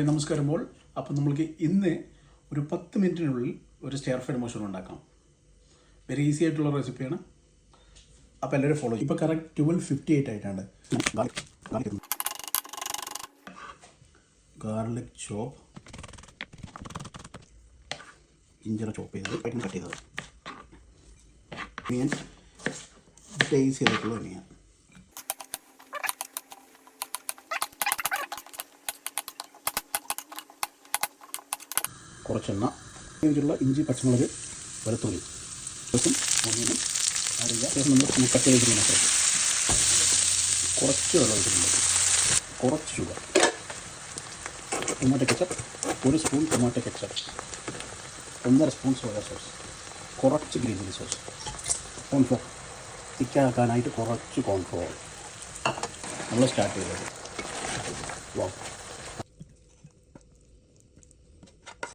നമസ്കാരം മോൾ. അപ്പം നമ്മൾക്ക് ഇന്ന് ഒരു 10 മിനിറ്റിനുള്ളിൽ ഒരു സ്റ്റെയർ ഫ്രൈഡ് മഷ്റൂം ഉണ്ടാക്കാം. വെരി ഈസി ആയിട്ടുള്ള റെസിപ്പിയാണ്. അപ്പോൾ എല്ലാവരും ഫോളോ ചെയ്യും. ഇപ്പോൾ കറക്റ്റ് 12:58 ആയിട്ടാണ്. ഗാർലിക് ചോപ്പ്, ഇഞ്ചി ചോപ്പ് ചെയ്തത്, കട്ട് ചെയ്തത്, മീൻ ടേസ്റ്റ് ചെയ്തിട്ടുള്ള മീൻ, കുറച്ചെണ്ണ, ഇതിലുള്ള ഇഞ്ചി, പച്ചമുളക്, വെളുത്തുള്ളി, ഒന്നിനും അറിയുക. ശേഷം നമ്മൾ കട്ട് ചെയ്തിട്ട് മാത്രം കുറച്ച് വെള്ളം ഒഴിച്ചിട്ടുണ്ട്, കുറച്ച് sugar, tomato ketchup, 1 spoon tomato ketchup, 1.5 spoon soya sauce, കുറച്ച് ഗ്രീൻ ചില്ലി സോസ്, കോൺഫ്ലോർ, തിക്കാക്കാനായിട്ട് കുറച്ച് കോൺഫ്ലോർ. നമ്മൾ സ്റ്റാർട്ട് ചെയ്തത്. വാ